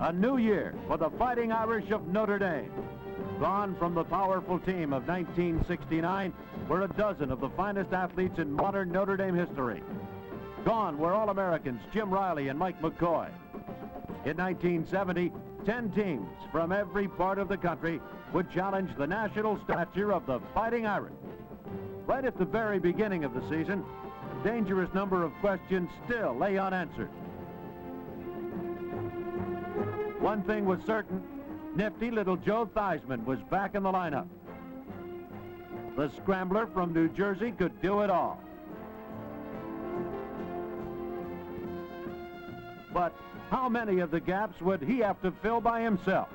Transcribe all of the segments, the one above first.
A new year for the Fighting Irish of Notre Dame. Gone from the powerful team of 1969 were a dozen of the finest athletes in modern Notre Dame history. Gone were All-Americans Jim Riley and Mike McCoy. In 1970, 10 teams from every part of the country would challenge the national stature of the Fighting Irish. Right at the very beginning of the season, a dangerous number of questions still lay unanswered. One thing was certain, nifty little Joe Theismann was back in the lineup. The scrambler from New Jersey could do it all. But how many of the gaps would he have to fill by himself?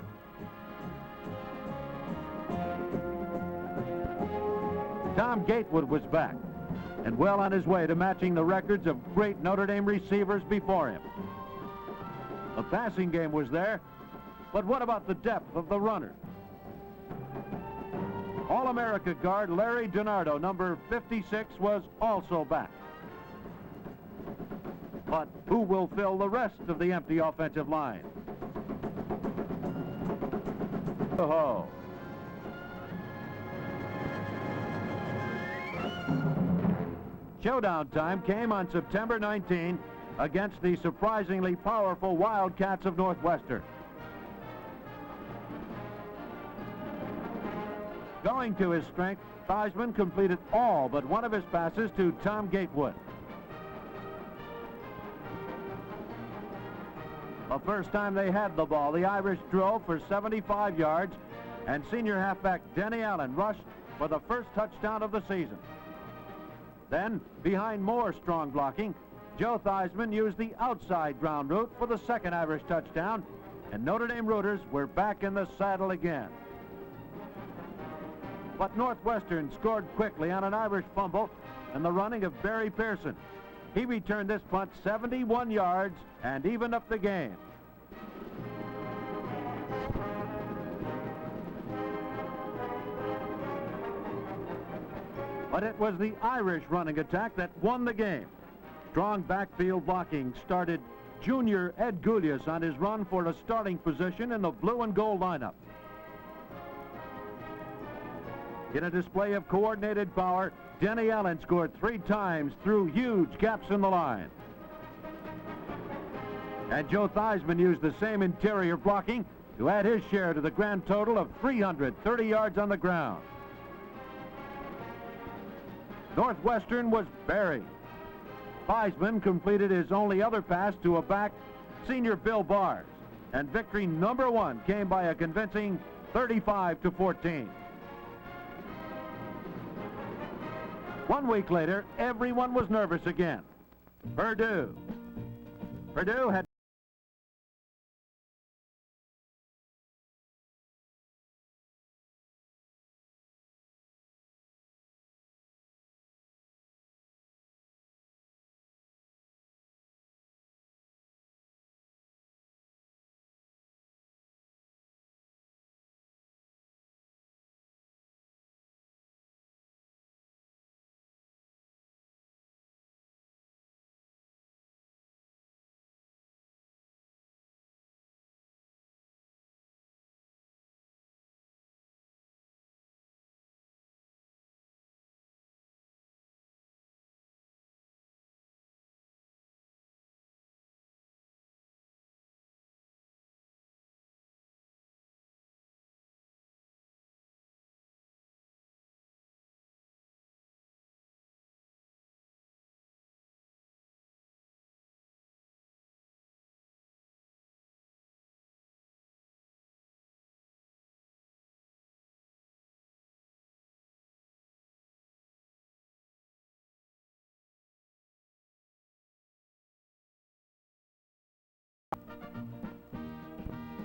Tom Gatewood was back and well on his way to matching the records of great Notre Dame receivers before him. The passing game was there, but what about the depth of the runner? All-America guard Larry DiNardo, number 56, was also back. But who will fill the rest of the empty offensive line? Oh. Showdown time came on September 19 against the surprisingly powerful Wildcats of Northwestern. Going to his strength, Theismann completed all but one of his passes to Tom Gatewood. The first time they had the ball, the Irish drove for 75 yards, and senior halfback Denny Allen rushed for the first touchdown of the season. Then, behind more strong blocking, Joe Theismann used the outside ground route for the second Irish touchdown, and Notre Dame rooters were back in the saddle again. But Northwestern scored quickly on an Irish fumble and the running of Barry Pearson. He returned this punt 71 yards and evened up the game. But it was the Irish running attack that won the game. Strong backfield blocking started junior Ed Gulius on his run for a starting position in the blue and gold lineup. In a display of coordinated power, Denny Allen scored 3 times through huge gaps in the line. And Joe Theismann used the same interior blocking to add his share to the grand total of 330 yards on the ground. Northwestern was buried. Theismann completed his only other pass to a back, senior Bill Bars, and victory number 1 came by a convincing 35-14. 1 week later, everyone was nervous again. Purdue had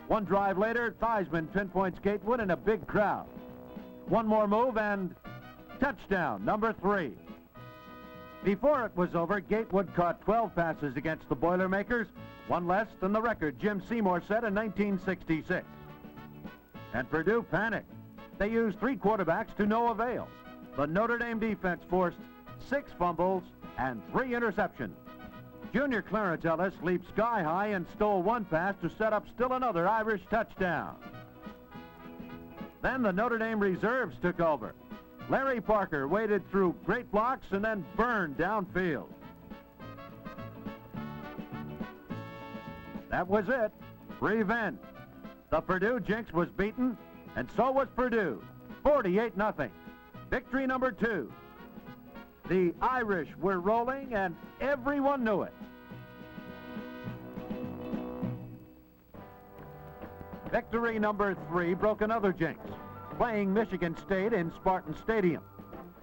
one drive later, Theismann pinpoints Gatewood in a big crowd. One more move and touchdown, number 3. Before it was over, Gatewood caught 12 passes against the Boilermakers, one less than the record Jim Seymour set in 1966. And Purdue panicked. They used 3 quarterbacks to no avail. The Notre Dame defense forced 6 fumbles and 3 interceptions. Junior Clarence Ellis leaped sky high and stole one pass to set up still another Irish touchdown. Then the Notre Dame reserves took over. Larry Parker waded through great blocks and then burned downfield. That was it. Revenge. The Purdue jinx was beaten, and so was Purdue. 48-0. Victory number 2. The Irish were rolling, and everyone knew it. Victory number 3 broke another jinx, playing Michigan State in Spartan Stadium.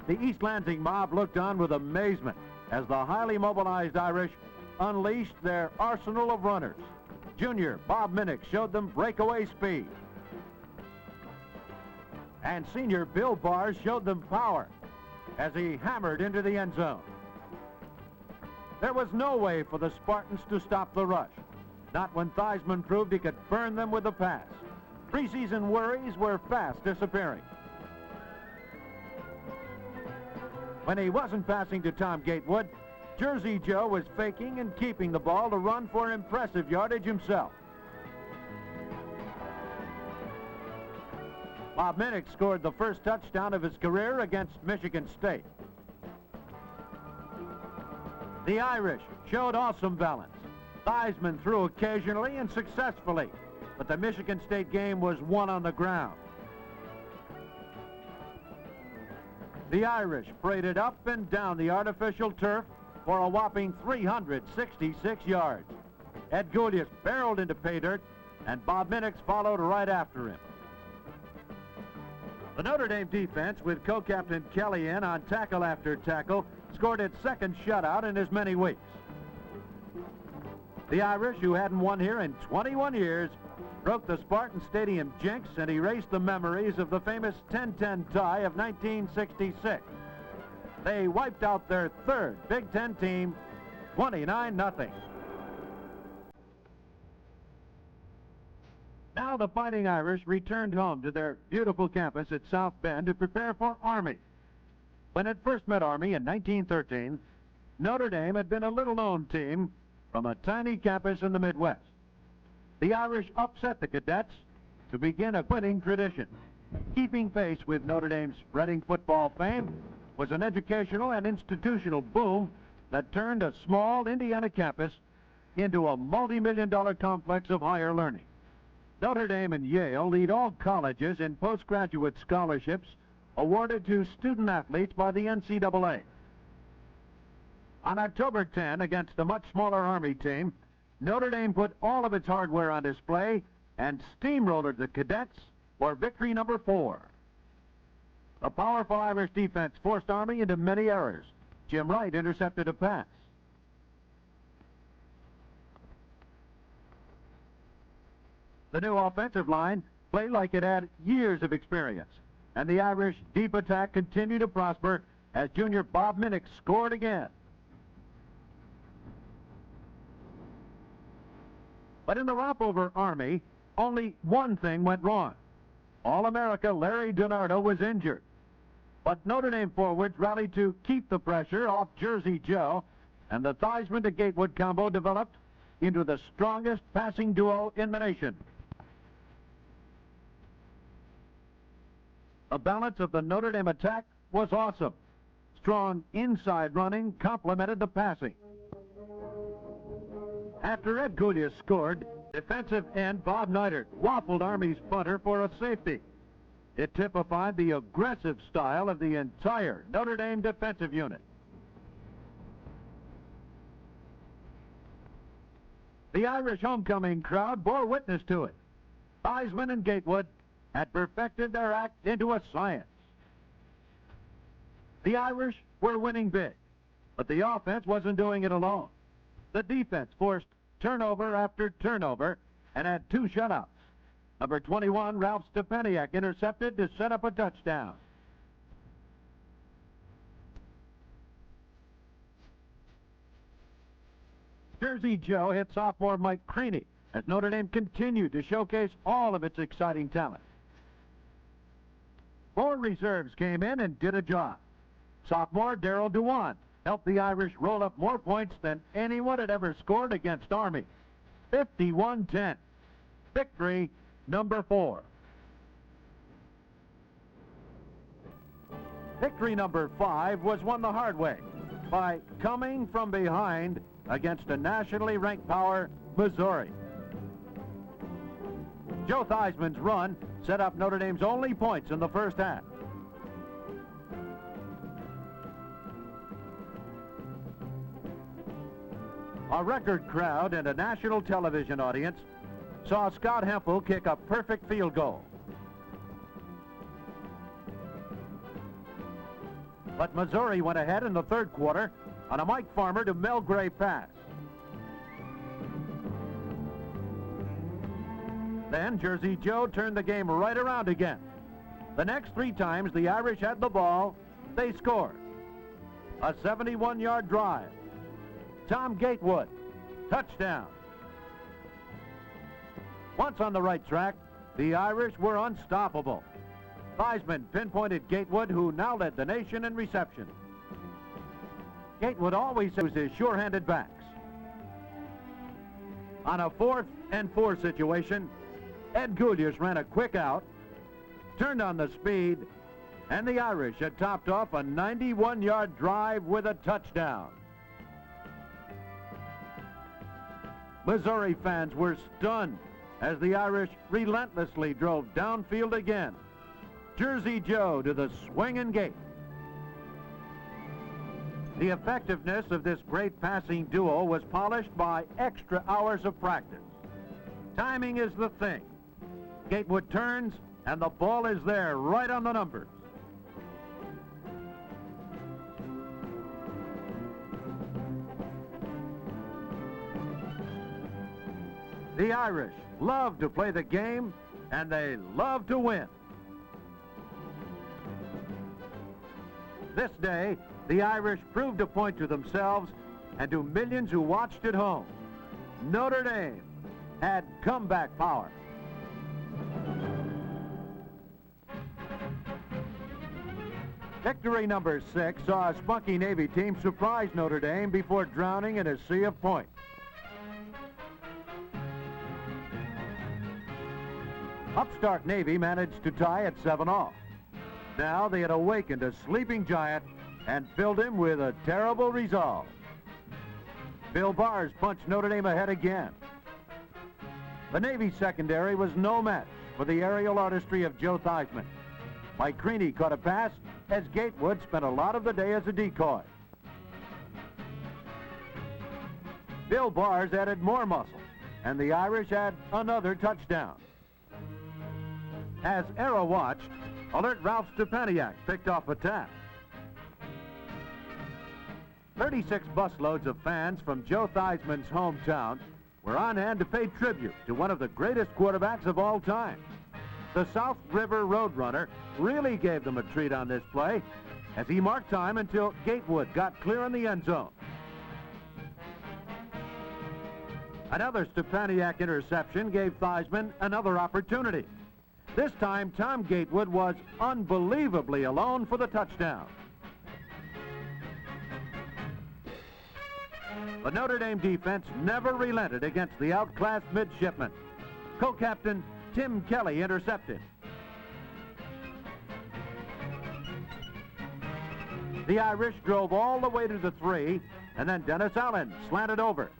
The East Lansing mob looked on with amazement as the highly mobilized Irish unleashed their arsenal of runners. Junior Bob Minnick showed them breakaway speed. And senior Bill Barrs showed them power as he hammered into the end zone. There was no way for the Spartans to stop the rush, not when Theismann proved he could burn them with the pass. Preseason worries were fast disappearing. When he wasn't passing to Tom Gatewood, Jersey Joe was faking and keeping the ball to run for impressive yardage himself. Bob Minnick scored the first touchdown of his career against Michigan State. The Irish showed awesome balance. Theismann threw occasionally and successfully, but the Michigan State game was won on the ground. The Irish paraded up and down the artificial turf for a whopping 366 yards. Ed Goulias barreled into pay dirt, and Bob Minnick followed right after him. The Notre Dame defense, with co-captain Kelly in on tackle after tackle, scored its second shutout in as many weeks. The Irish, who hadn't won here in 21 years, broke the Spartan Stadium jinx and erased the memories of the famous 10-10 tie of 1966. They wiped out their third Big Ten team, 29-0. Now the Fighting Irish returned home to their beautiful campus at South Bend to prepare for Army. When it first met Army in 1913, Notre Dame had been a little-known team from a tiny campus in the Midwest. The Irish upset the Cadets to begin a winning tradition. Keeping pace with Notre Dame's spreading football fame was an educational and institutional boom that turned a small Indiana campus into a multi-million-dollar complex of higher learning. Notre Dame and Yale lead all colleges in postgraduate scholarships awarded to student athletes by the NCAA. On October 10, against a much smaller Army team, Notre Dame put all of its hardware on display and steamrolled the Cadets for victory number 4. The powerful Irish defense forced Army into many errors. Jim Wright intercepted a pass. The new offensive line played like it had years of experience, and the Irish deep attack continued to prosper as junior Bob Minnick scored again. But in the romp over Army, only one thing went wrong. All-America Larry DiNardo was injured. But Notre Dame forwards rallied to keep the pressure off Jersey Joe, and the Theismann to Gatewood combo developed into the strongest passing duo in the nation. The balance of the Notre Dame attack was awesome. Strong inside running complemented the passing. After Ed Goulias scored, defensive end Bob Neidert waffled Army's punter for a safety. It typified the aggressive style of the entire Notre Dame defensive unit. The Irish homecoming crowd bore witness to it. Theismann and Gatewood had perfected their act into a science. The Irish were winning big, but the offense wasn't doing it alone. The defense forced turnover after turnover and had 2 shutouts. Number 21, Ralph Stepaniak, intercepted to set up a touchdown. Jersey Joe hit sophomore Mike Creaney as Notre Dame continued to showcase all of its exciting talent. 4 reserves came in and did a job. Sophomore Darrell Dewan helped the Irish roll up more points than anyone had ever scored against Army. 51-10. Victory number 4. Victory number 5 was won the hard way by coming from behind against a nationally ranked power, Missouri. Joe Theismann's run set up Notre Dame's only points in the first half. A record crowd and a national television audience saw Scott Hempel kick a perfect field goal. But Missouri went ahead in the third quarter on a Mike Farmer to Mel Gray pass. Then Jersey Joe turned the game right around again. The next 3 times the Irish had the ball, they scored. A 71-yard drive. Tom Gatewood, touchdown. Once on the right track, the Irish were unstoppable. Theismann pinpointed Gatewood, who now led the nation in reception. Gatewood always used his sure-handed backs. On a 4th and 4 situation, Ed Goulias ran a quick out, turned on the speed, and the Irish had topped off a 91-yard drive with a touchdown. Missouri fans were stunned as the Irish relentlessly drove downfield again. Jersey Joe to the swinging gate. The effectiveness of this great passing duel was polished by extra hours of practice. Timing is the thing. Gatewood turns, and the ball is there, right on the numbers. The Irish love to play the game, and they love to win. This day, the Irish proved a point to themselves and to millions who watched at home. Notre Dame had comeback power. Victory number 6 saw a spunky Navy team surprise Notre Dame before drowning in a sea of points. Upstart Navy managed to tie at 7-all. Now they had awakened a sleeping giant and filled him with a terrible resolve. Bill Bars punched Notre Dame ahead again. The Navy secondary was no match for the aerial artistry of Joe Theismann. Mike Creaney caught a pass as Gatewood spent a lot of the day as a decoy. Bill Bars added more muscle, and the Irish had another touchdown. As Era watched, alert Ralph Stepaniak picked off a tap. 36 busloads of fans from Joe Theismann's hometown were on hand to pay tribute to one of the greatest quarterbacks of all time. The South River Roadrunner really gave them a treat on this play as he marked time until Gatewood got clear in the end zone. Another Stepaniak interception gave Theismann another opportunity. This time, Tom Gatewood was unbelievably alone for the touchdown. The Notre Dame defense never relented against the outclassed midshipmen. Co-captain Tim Kelly intercepted. The Irish drove all the way to the 3, and then Dennis Allen slanted over.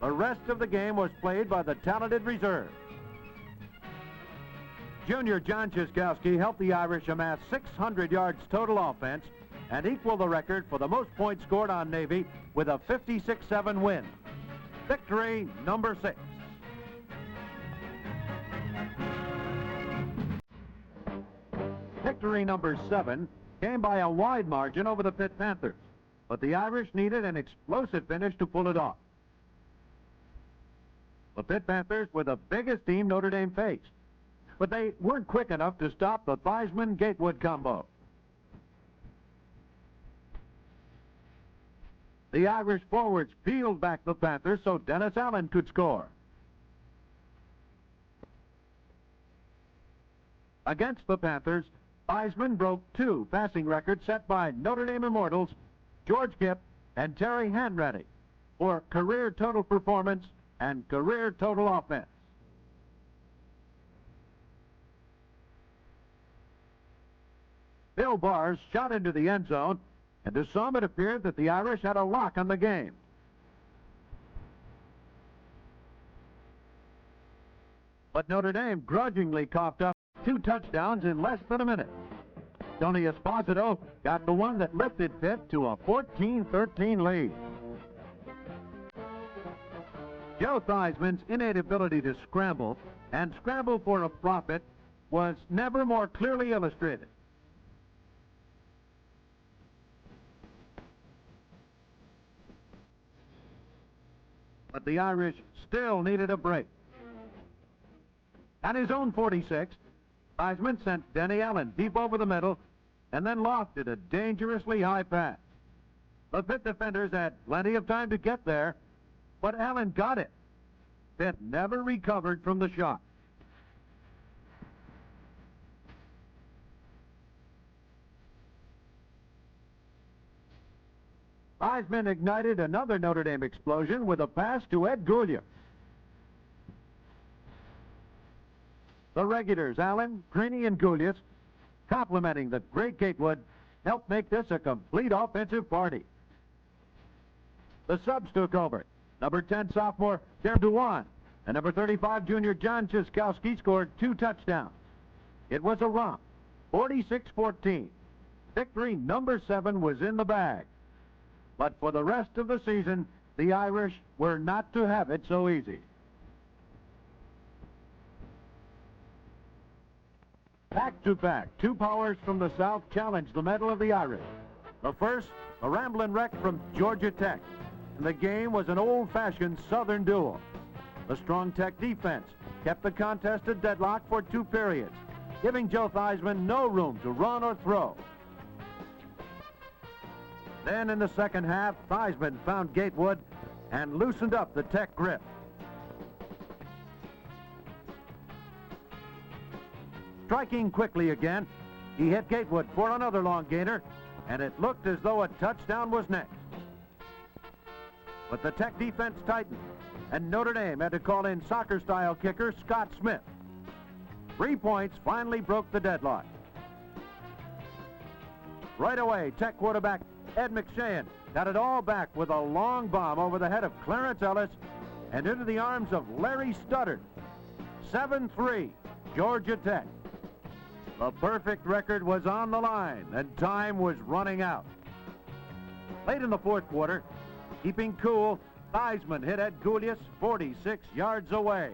The rest of the game was played by the talented reserve. Junior John Ciskowski helped the Irish amass 600 yards total offense and equal the record for the most points scored on Navy with a 56-7 win. Victory number 6. Victory number 7 came by a wide margin over the Pitt Panthers, but the Irish needed an explosive finish to pull it off. The Pitt Panthers were the biggest team Notre Dame faced, but they weren't quick enough to stop the Theismann-Gatewood combo. The Irish forwards peeled back the Panthers so Dennis Allen could score. Against the Panthers, Theismann broke 2 passing records set by Notre Dame immortals George Kipp and Terry Hanratty for career total performance and career total offense. Bill Barrs shot into the end zone, and to some it appeared that the Irish had a lock on the game. But Notre Dame grudgingly coughed up 2 touchdowns in less than a minute. Tony Esposito got the one that lifted Pitt to a 14-13 lead. Joe Theismann's innate ability to scramble and scramble for a profit was never more clearly illustrated. But the Irish still needed a break. At his own 46, Theismann sent Denny Allen deep over the middle and then lofted a dangerously high pass. The Pitt defenders had plenty of time to get there, but Allen got it. Pitt never recovered from the shot. Theismann ignited another Notre Dame explosion with a pass to Ed Goulia. The regulars, Allen, Creaney, and Goulias, complimenting the great Gatewood, helped make this a complete offensive party. The subs took over. Number 10 sophomore Darren Dewan and number 35 junior John Ciskowski scored 2 touchdowns. It was a romp, 46-14. Victory number 7 was in the bag. But for the rest of the season, the Irish were not to have it so easy. Back to back, 2 powers from the South challenged the mettle of the Irish. The first, a rambling wreck from Georgia Tech. And the game was an old-fashioned Southern duel. The strong Tech defense kept the contest a deadlock for 2 periods, giving Joe Theismann no room to run or throw. Then in the second half, Theismann found Gatewood and loosened up the Tech grip. Striking quickly again, he hit Gatewood for another long gainer, and it looked as though a touchdown was next. But the Tech defense tightened, and Notre Dame had to call in soccer-style kicker Scott Smith. 3 points finally broke the deadlock. Right away, Tech quarterback Ed McShane got it all back with a long bomb over the head of Clarence Ellis and into the arms of Larry Studdard. 7-3, Georgia Tech. The perfect record was on the line, and time was running out. Late in the fourth quarter, keeping cool, Theismann hit Ed Goulias 46 yards away.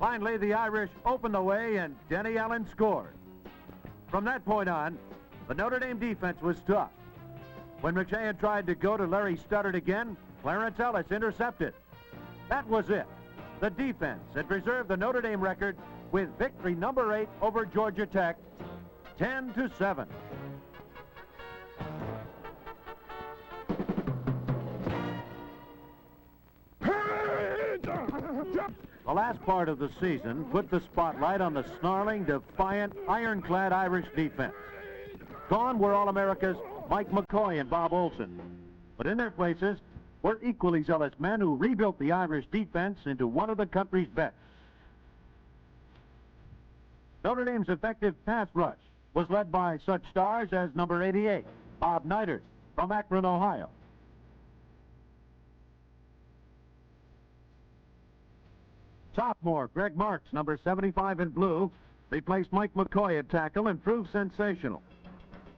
Finally, the Irish opened the way, and Denny Allen scored. From that point on, the Notre Dame defense was tough. When McShane tried to go to Larry Studdard again, Clarence Ellis intercepted. That was it. The defense had preserved the Notre Dame record with victory number 8 over Georgia Tech, 10-7. The last part of the season put the spotlight on the snarling, defiant, ironclad Irish defense. Gone were All-Americas Mike McCoy and Bob Olson. But in their places were equally zealous men who rebuilt the Irish defense into one of the country's best. Notre Dame's effective pass rush was led by such stars as number 88, Bob Neidert, from Akron, Ohio. Sophomore Greg Marks, number 75 in blue, replaced Mike McCoy at tackle and proved sensational.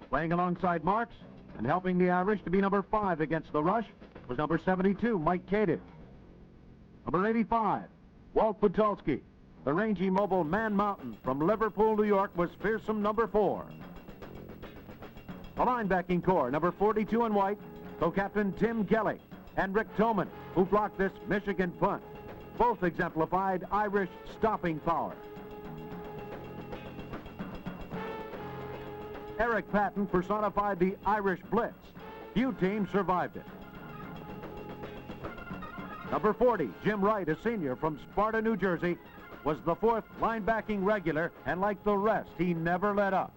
Playing alongside Marks and helping the Irish to be number 5 against the rush was number 72, Mike Cadiff. Number 85, Walt Podolsky. The rangy, mobile Man Mountain from Liverpool, New York, was fearsome number 4. The linebacking core, number 42 in white, co-captain Tim Kelly and Rick Toman, who blocked this Michigan punt. Both exemplified Irish stopping power. Eric Patton personified the Irish blitz. Few teams survived it. Number 40, Jim Wright, a senior from Sparta, New Jersey, was the 4th linebacking regular, and like the rest, he never let up.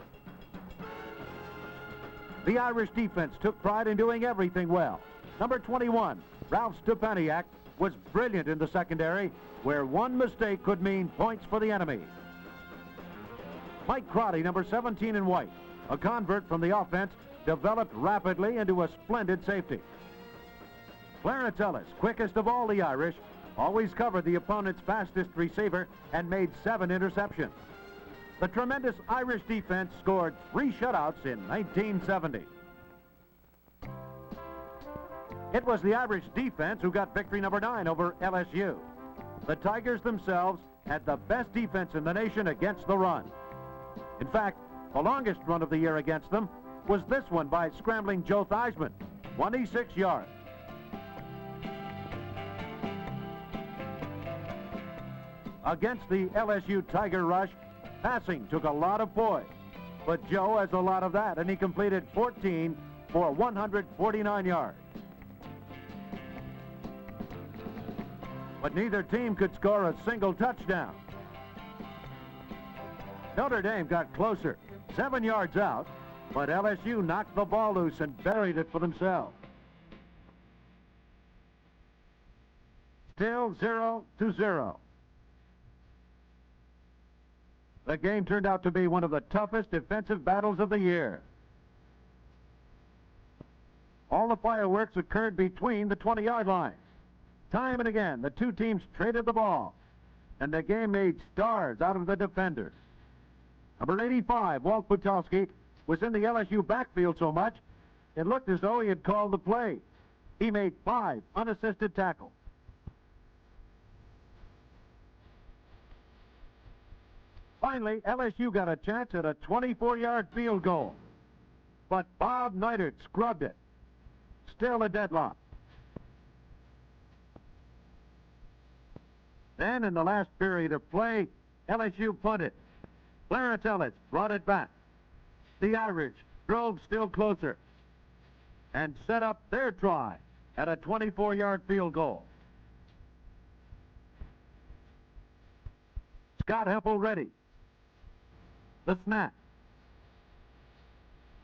The Irish defense took pride in doing everything well. Number 21, Ralph Stepaniak, was brilliant in the secondary, where one mistake could mean points for the enemy. Mike Crotty, number 17 in white, a convert from the offense, developed rapidly into a splendid safety. Clarence Ellis, quickest of all the Irish, always covered the opponent's fastest receiver and made 7 interceptions. The tremendous Irish defense scored 3 shutouts in 1970. It was the Irish defense who got victory number 9 over LSU. The Tigers themselves had the best defense in the nation against the run. In fact, the longest run of the year against them was this one by scrambling Joe Theismann, 26 yards. Against the LSU Tiger rush, passing took a lot of poise, but Joe has a lot of that, and he completed 14 for 149 yards. But neither team could score a single touchdown. Notre Dame got closer, 7 yards out, but LSU knocked the ball loose and buried it for themselves. Still 0-0. The game turned out to be one of the toughest defensive battles of the year. All the fireworks occurred between the 20-yard lines. Time and again, the two teams traded the ball, and the game made stars out of the defenders. Number 85, Walt Butowski, was in the LSU backfield so much, it looked as though he had called the play. He made 5 unassisted tackles. Finally, LSU got a chance at a 24-yard field goal, but Bob Neidert scrubbed it. Still a deadlock. Then, in the last period of play, LSU punted. Clarence Ellis brought it back. The Irish drove still closer and set up their try at a 24-yard field goal. Scott Hempel ready. The snap.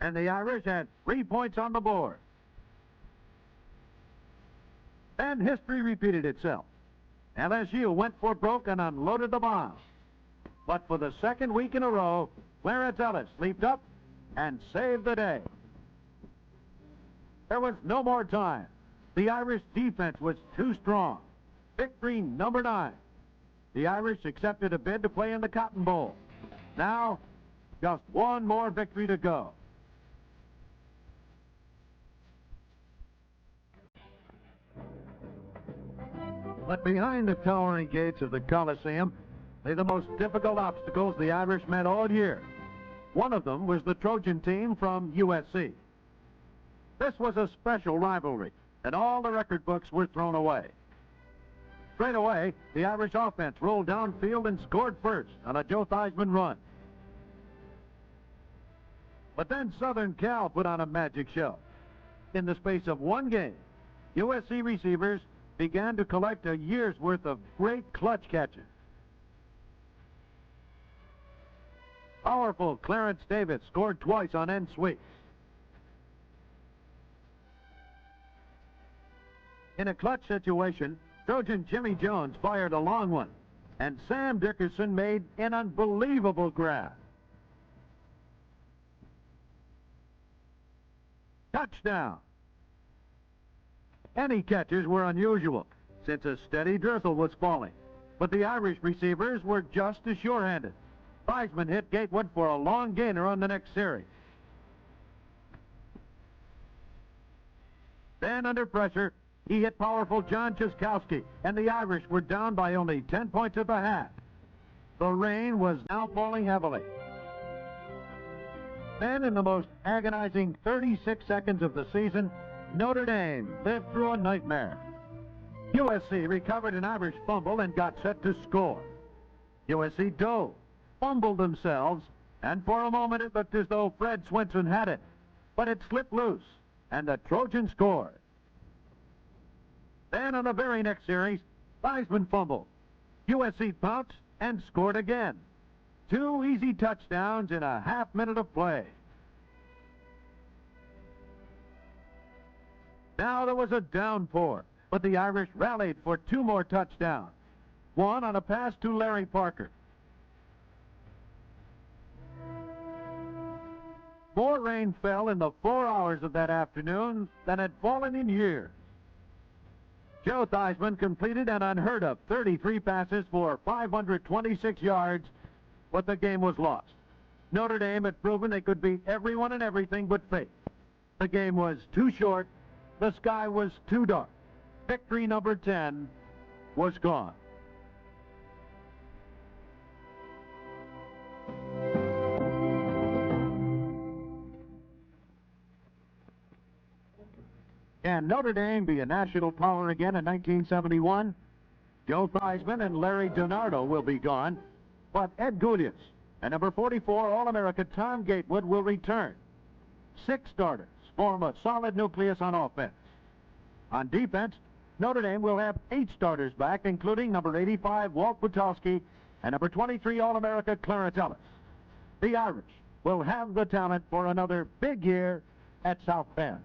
And the Irish had 3 points on the board. And history repeated itself. LSU went for broke and unloaded the bomb. But for the second week in a row, Clarence Ellis leaped up and saved the day. There was no more time. The Irish defense was too strong. Victory number 9. The Irish accepted a bid to play in the Cotton Bowl. Now, just one more victory to go. But behind the towering gates of the Coliseum lay the most difficult obstacles the Irish met all year. One of them was the Trojan team from USC. This was a special rivalry, and all the record books were thrown away. Straight away, the Irish offense rolled downfield and scored first on a Joe Theismann run. But then Southern Cal put on a magic show. In the space of one game, USC receivers began to collect a year's worth of great clutch catches. Powerful Clarence Davis scored twice on end sweeps. In a clutch situation, Trojan Jimmy Jones fired a long one, and Sam Dickerson made an unbelievable grab. Touchdown! Any catches were unusual, since a steady drizzle was falling, but the Irish receivers were just as sure-handed. Theismann hit Gatewood for a long gainer on the next series. Then, under pressure, he hit powerful John Ciskowski, and the Irish were down by only 10 points at the half. The rain was now falling heavily. Then, in the most agonizing 36 seconds of the season, Notre Dame lived through a nightmare. USC recovered an Irish fumble and got set to score. USC dove, fumbled themselves, and for a moment it looked as though Fred Swenson had it. But it slipped loose, and the Trojans scored. Then on the very next series, Theismann fumbled. USC pounced and scored again. 2 easy touchdowns in a half minute of play. Now there was a downpour, but the Irish rallied for 2 more touchdowns. One on a pass to Larry Parker. More rain fell in the 4 hours of that afternoon than had fallen in years. Joe Theismann completed an unheard of 33 passes for 526 yards, but the game was lost. Notre Dame had proven they could beat everyone and everything but fate. The game was too short. The sky was too dark. Victory number 10 was gone. Can Notre Dame be a national power again in 1971? Joe Theismann and Larry DiNardo will be gone, but Ed Goulias and number 44 All-America Tom Gatewood will return. 6 starters form a solid nucleus on offense. On defense, Notre Dame will have 8 starters back, including number 85 Walt Butowski and number 23 All-America Clarence Ellis. The Irish will have the talent for another big year at South Bend.